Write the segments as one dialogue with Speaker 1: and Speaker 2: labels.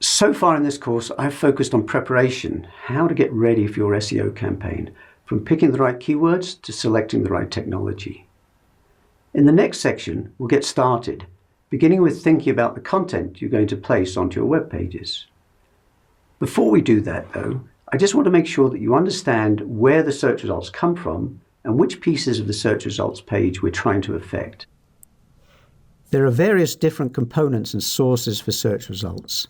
Speaker 1: So far in this course, I've focused on preparation, how to get ready for your SEO campaign, from picking the right keywords to selecting the right technology. In the next section, we'll get started, beginning with thinking about the content you're going to place onto your web pages. Before we do that, though, I just want to make sure that you understand where the search results come from and which pieces of the search results page we're trying to affect. There are various different components and sources for search results.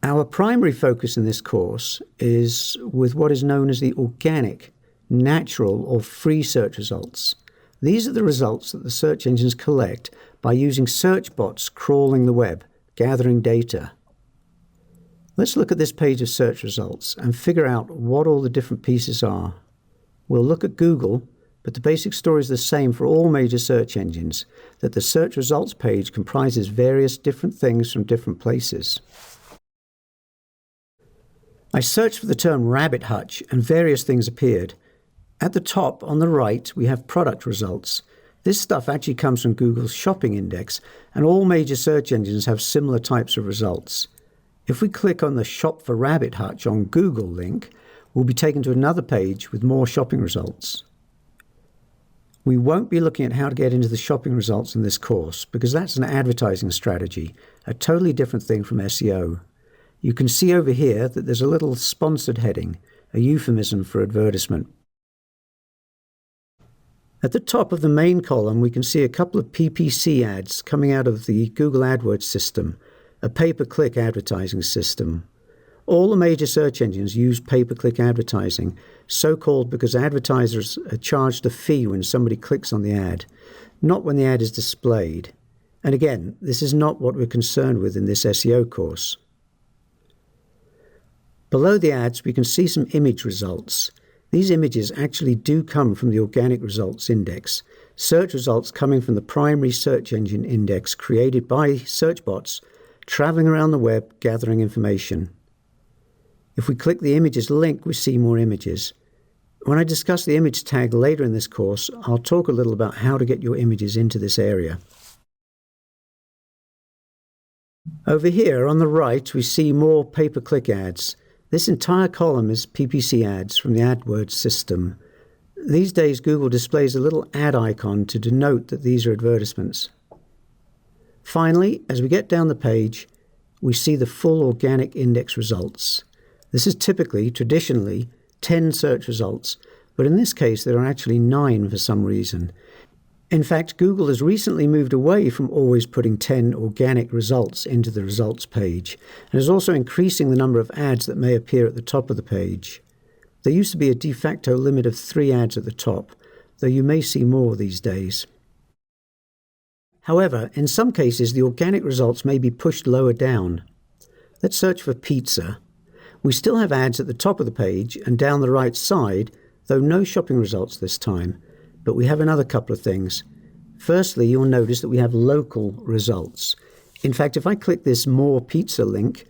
Speaker 1: Our primary focus in this course is with what is known as the organic, natural, or free search results. These are the results that the search engines collect by using search bots crawling the web, gathering data. Let's look at this page of search results and figure out what all the different pieces are. We'll look at Google, but the basic story is the same for all major search engines, that the search results page comprises various different things from different places. I searched for the term rabbit hutch and various things appeared. At the top on the right we have product results. This stuff actually comes from Google's shopping index, and all major search engines have similar types of results. If we click on the Shop for Rabbit Hutch on Google link, we'll be taken to another page with more shopping results. We won't be looking at how to get into the shopping results in this course because that's an advertising strategy, a totally different thing from SEO. You can see over here that there's a little sponsored heading, a euphemism for advertisement. At the top of the main column, we can see a couple of PPC ads coming out of the Google AdWords system, a pay-per-click advertising system. All the major search engines use pay-per-click advertising, so-called because advertisers are charged a fee when somebody clicks on the ad, not when the ad is displayed. And again, this is not what we're concerned with in this SEO course. Below the ads, we can see some image results. These images actually do come from the organic results index, search results coming from the primary search engine index created by search bots traveling around the web gathering information. If we click the images link, we see more images. When I discuss the image tag later in this course, I'll talk a little about how to get your images into this area. Over here on the right, we see more pay-per-click ads. This entire column is PPC ads from the AdWords system. These days, Google displays a little ad icon to denote that these are advertisements. Finally, as we get down the page, we see the full organic index results. This is traditionally, 10 search results, but in this case there are actually 9 for some reason. In fact, Google has recently moved away from always putting 10 organic results into the results page, and is also increasing the number of ads that may appear at the top of the page. There used to be a de facto limit of 3 ads at the top, though you may see more these days. However, in some cases the organic results may be pushed lower down. Let's search for pizza. We still have ads at the top of the page and down the right side, though no shopping results this time. But we have another couple of things. Firstly, you'll notice that we have local results. In fact, if I click this More Pizza link,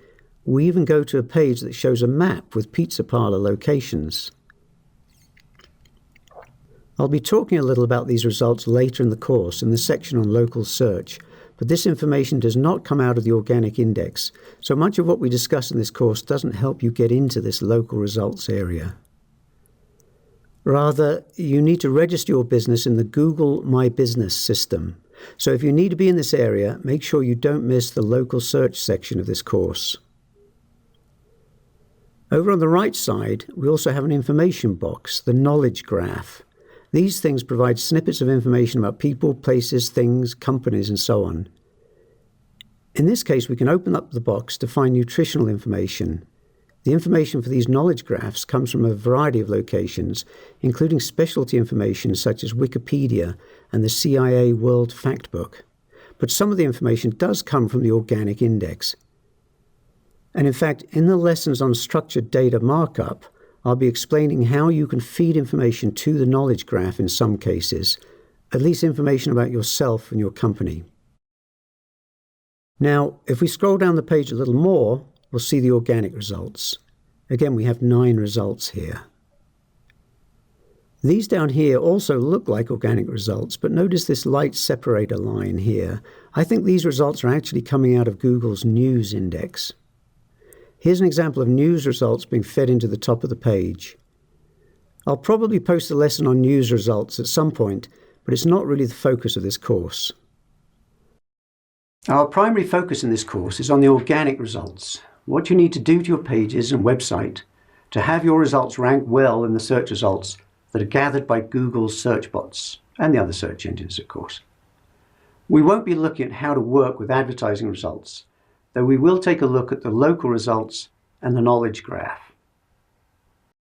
Speaker 1: we even go to a page that shows a map with pizza parlor locations. I'll be talking a little about these results later in the course in the section on local search, but this information does not come out of the organic index, so much of what we discuss in this course doesn't help you get into this local results area. Rather, you need to register your business in the Google My Business system. So if you need to be in this area, make sure you don't miss the local search section of this course. Over on the right side, we also have an information box, the knowledge graph. These things provide snippets of information about people, places, things, companies, and so on. In this case, we can open up the box to find nutritional information. The information for these knowledge graphs comes from a variety of locations, including specialty information such as Wikipedia and the CIA World Factbook. But some of the information does come from the organic index. And in fact, in the lessons on structured data markup, I'll be explaining how you can feed information to the knowledge graph in some cases, at least information about yourself and your company. Now, if we scroll down the page a little more, we'll see the organic results. Again, we have 9 results here. These down here also look like organic results, but notice this light separator line here. I think these results are actually coming out of Google's News Index. Here's an example of news results being fed into the top of the page. I'll probably post a lesson on news results at some point, but it's not really the focus of this course. Our primary focus in this course is on the organic results. What you need to do to your pages and website to have your results rank well in the search results that are gathered by Google's search bots and the other search engines, of course. We won't be looking at how to work with advertising results, though we will take a look at the local results and the knowledge graph.